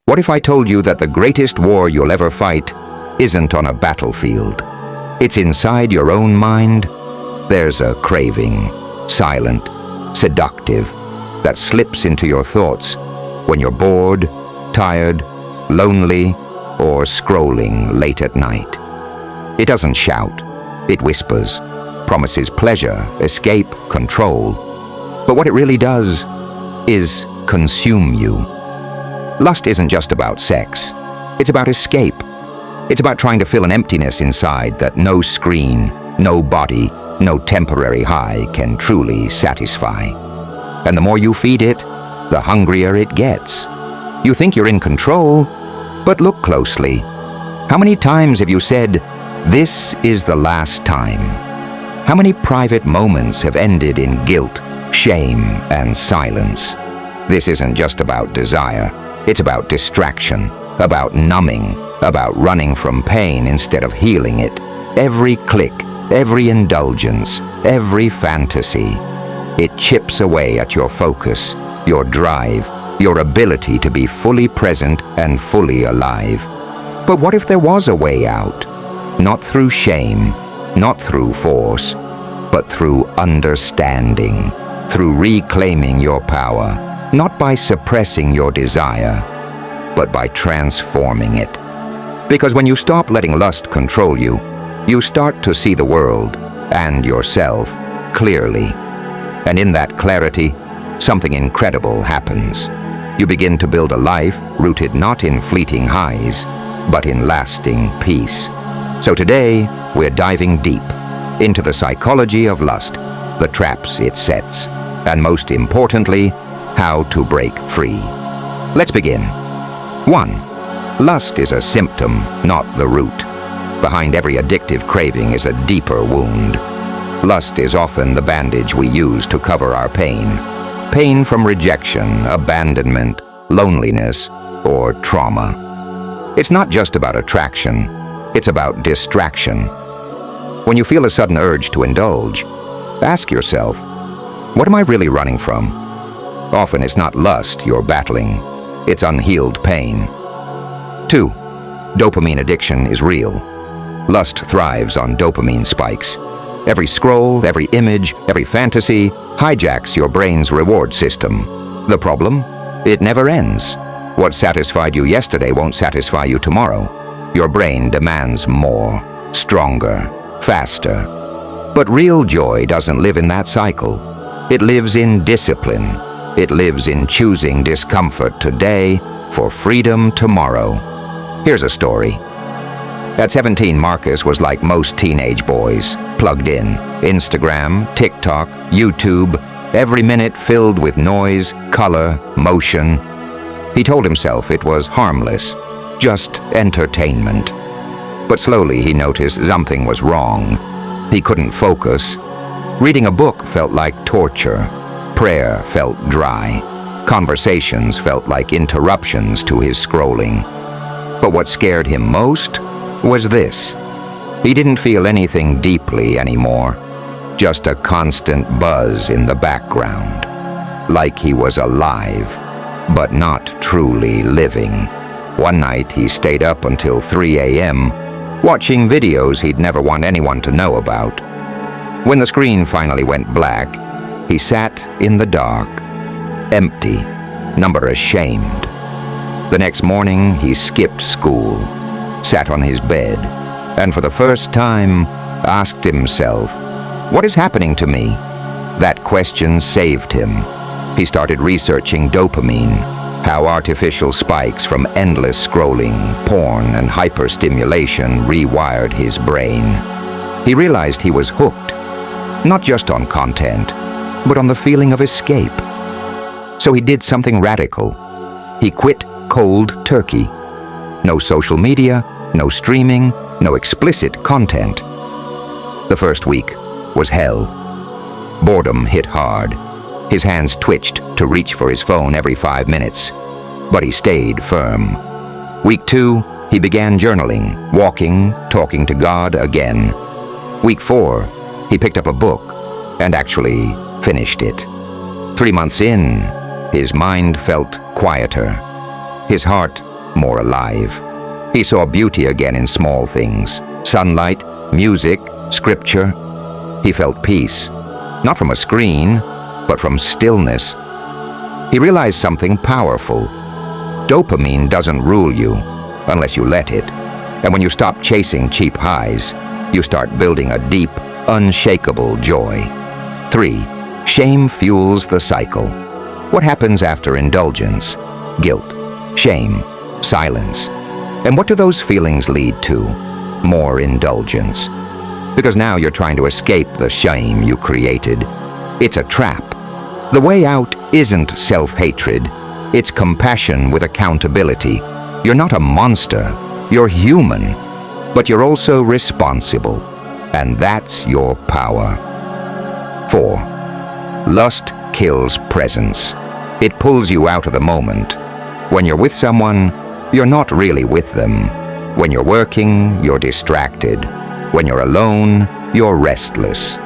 What if I told you that the greatest war you'll ever fight isn't on a battlefield? It's inside your own mind. There's a craving, silent, seductive, that slips into your thoughts when you're bored, tired, lonely, or scrolling late at night. It doesn't shout. It whispers, promises pleasure, escape, control. But what it really does is consume you. Lust isn't just about sex. It's about escape. It's about trying to fill an emptiness inside that no screen, no body, no temporary high can truly satisfy. And the more you feed it, the hungrier it gets. You think you're in control, but look closely. How many times have you said, "This is the last time"? How many private moments have ended in guilt, shame, and silence? This isn't just about desire. It's about distraction, about numbing, about running from pain instead of healing it. Every click, every indulgence, every fantasy, it chips away at your focus, your drive, your ability to be fully present and fully alive. But what if there was a way out? Not through shame, not through force, but through understanding, through reclaiming your power, not by suppressing your desire, but by transforming it. Because when you stop letting lust control you, you start to see the world and yourself clearly. And in that clarity, something incredible happens. You begin to build a life rooted not in fleeting highs, but in lasting peace. So today, we're diving deep into the psychology of lust, the traps it sets, and most importantly, how to break free. Let's begin. 1. Lust is a symptom, not the root. Behind every addictive craving is a deeper wound. Lust is often the bandage we use to cover our pain. Pain from rejection, abandonment, loneliness, or trauma. It's not just about attraction, it's about distraction. When you feel a sudden urge to indulge, ask yourself, what am I really running from? Often it's not lust you're battling, it's unhealed pain. 2. Dopamine addiction is real. Lust thrives on dopamine spikes. Every scroll, every image, every fantasy hijacks your brain's reward system. The problem? It never ends. What satisfied you yesterday won't satisfy you tomorrow. Your brain demands more, stronger, faster. But real joy doesn't live in that cycle. It lives in discipline. It lives in choosing discomfort today for freedom tomorrow. Here's a story. At 17, Marcus was like most teenage boys, plugged in. Instagram, TikTok, YouTube, every minute filled with noise, color, motion. He told himself it was harmless, just entertainment. But slowly he noticed something was wrong. He couldn't focus. Reading a book felt like torture. Prayer felt dry. Conversations felt like interruptions to his scrolling. But what scared him most was this. He didn't feel anything deeply anymore, just a constant buzz in the background. Like he was alive, but not truly living. One night he stayed up until 3 a.m., watching videos he'd never want anyone to know about. When the screen finally went black, he sat in the dark, empty, number ashamed. The next morning, he skipped school, sat on his bed, and for the first time, asked himself, what is happening to me? That question saved him. He started researching dopamine, how artificial spikes from endless scrolling, porn, and hyperstimulation rewired his brain. He realized he was hooked, not just on content, but on the feeling of escape. So he did something radical. He quit cold turkey. No social media, no streaming, no explicit content. The first week was hell. Boredom hit hard. His hands twitched to reach for his phone every 5 minutes, but he stayed firm. Week 2, he began journaling, walking, talking to God again. Week 4, he picked up a book and actually finished it. 3 months in, his mind felt quieter. His heart more alive. He saw beauty again in small things: sunlight, music, scripture. He felt peace, not from a screen, but from stillness. He realized something powerful. Dopamine doesn't rule you unless you let it. And when you stop chasing cheap highs, you start building a deep, unshakable joy. 3. Shame fuels the cycle. What happens after indulgence? Guilt, shame, silence. And what do those feelings lead to? More indulgence. Because now you're trying to escape the shame you created. It's a trap. The way out isn't self-hatred. It's compassion with accountability. You're not a monster. You're human. But you're also responsible. And that's your power. 4. Lust kills presence. It pulls you out of the moment. When you're with someone, you're not really with them. When you're working, you're distracted. When you're alone, you're restless.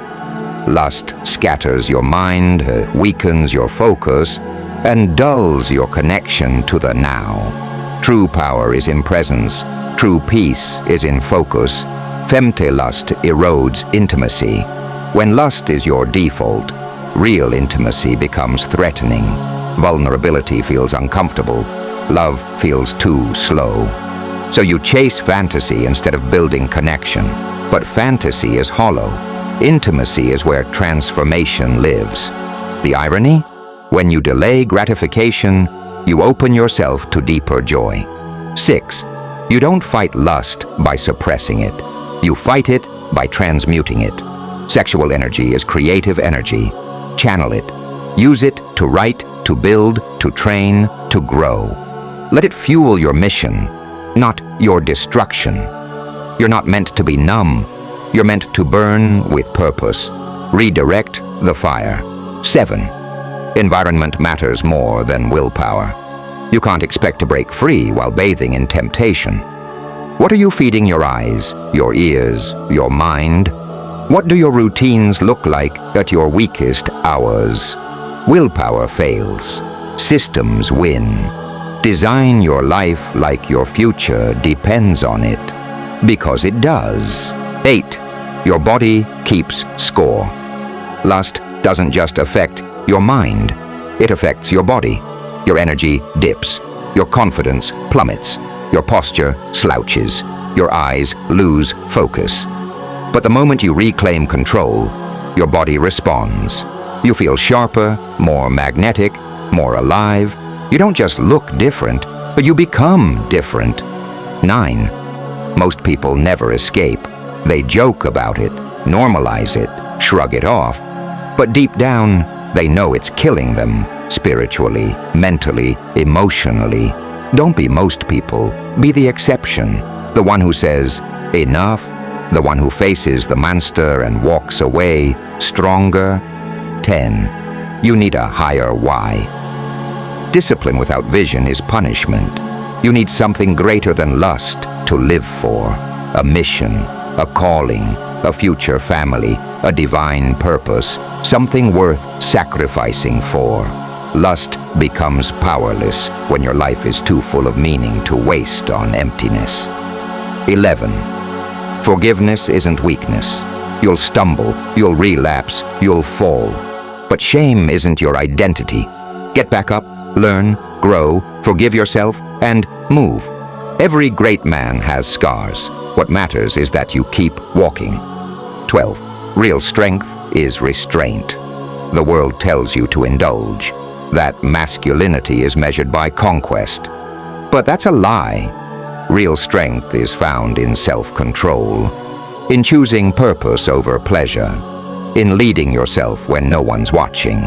Lust scatters your mind, weakens your focus, and dulls your connection to the now. True power is in presence. True peace is in focus. Femte-lust erodes intimacy. When lust is your default, real intimacy becomes threatening. Vulnerability feels uncomfortable. Love feels too slow. So you chase fantasy instead of building connection. But fantasy is hollow. Intimacy is where transformation lives. The irony? When you delay gratification, you open yourself to deeper joy. 6. You don't fight lust by suppressing it. You fight it by transmuting it. Sexual energy is creative energy. Channel it. Use it to write, to build, to train, to grow. Let it fuel your mission, not your destruction. You're not meant to be numb. You're meant to burn with purpose. Redirect the fire. 7. Environment matters more than willpower. You can't expect to break free while bathing in temptation. What are you feeding your eyes, your ears, your mind? What do your routines look like at your weakest hours? Willpower fails. Systems win. Design your life like your future depends on it. Because it does. 8. Your body keeps score. Lust doesn't just affect your mind. It affects your body. Your energy dips. Your confidence plummets. Your posture slouches. Your eyes lose focus. But the moment you reclaim control, your body responds. You feel sharper, more magnetic, more alive. You don't just look different, but you become different. 9. Most people never escape. They joke about it, normalize it, shrug it off. But deep down, they know it's killing them, spiritually, mentally, emotionally. Don't be most people. Be the exception. The one who says, enough. The one who faces the monster and walks away, stronger. 10. You need a higher why. Discipline without vision is punishment. You need something greater than lust to live for. A mission, a calling, a future family, a divine purpose, something worth sacrificing for. Lust becomes powerless when your life is too full of meaning to waste on emptiness. 11. Forgiveness isn't weakness. You'll stumble, you'll relapse, you'll fall. But shame isn't your identity. Get back up, learn, grow, forgive yourself, and move. Every great man has scars. What matters is that you keep walking. 12. Real strength is restraint. The world tells you to indulge, that masculinity is measured by conquest. But that's a lie. Real strength is found in self-control, in choosing purpose over pleasure, in leading yourself when no one's watching.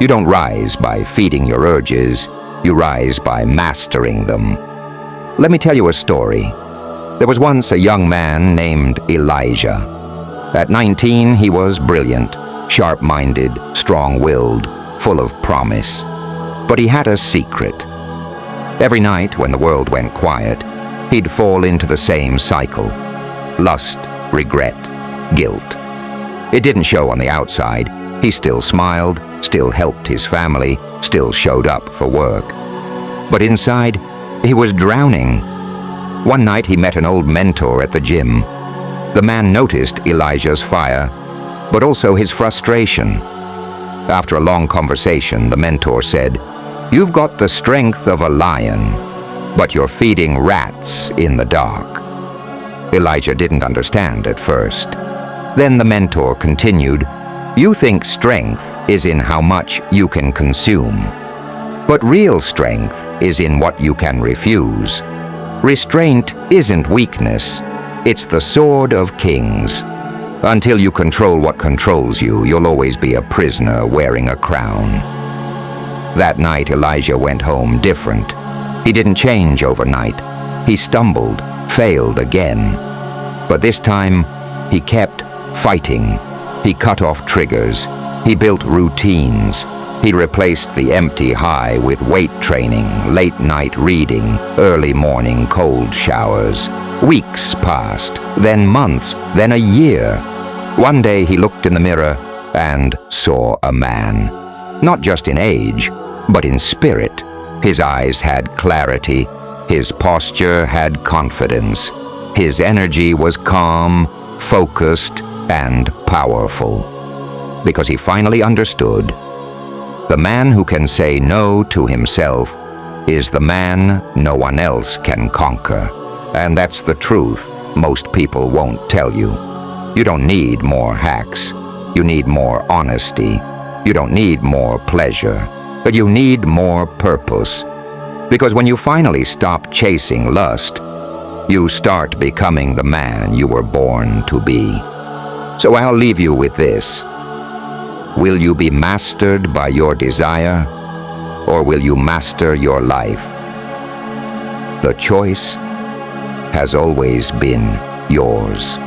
You don't rise by feeding your urges, you rise by mastering them. Let me tell you a story. There was once a young man named Elijah. At 19, he was brilliant, sharp-minded, strong-willed, full of promise. But he had a secret. Every night when the world went quiet, he'd fall into the same cycle. Lust, regret, guilt. It didn't show on the outside. He still smiled, still helped his family, still showed up for work. But inside, He was drowning. One night he met an old mentor at the gym. The man noticed Elijah's fire, but also his frustration. After a long conversation, the mentor said, "You've got the strength of a lion, but you're feeding rats in the dark." Elijah didn't understand at first. Then the mentor continued, "You think strength is in how much you can consume, but real strength is in what you can refuse. Restraint isn't weakness, it's the sword of kings. Until you control what controls you, you'll always be a prisoner wearing a crown." That night, Elijah went home different. He didn't change overnight. He stumbled, failed again. But this time, he kept fighting. He cut off triggers. He built routines. He replaced the empty high with weight training, late night reading, early morning cold showers. Weeks passed, then months, then a year. One day he looked in the mirror and saw a man. Not just in age, but in spirit. His eyes had clarity. His posture had confidence. His energy was calm, focused, and powerful. Because he finally understood. The man who can say no to himself is the man no one else can conquer. And that's the truth most people won't tell you. You don't need more hacks. You need more honesty. You don't need more pleasure. But you need more purpose. Because when you finally stop chasing lust, you start becoming the man you were born to be. So I'll leave you with this. Will you be mastered by your desire, or will you master your life? The choice has always been yours.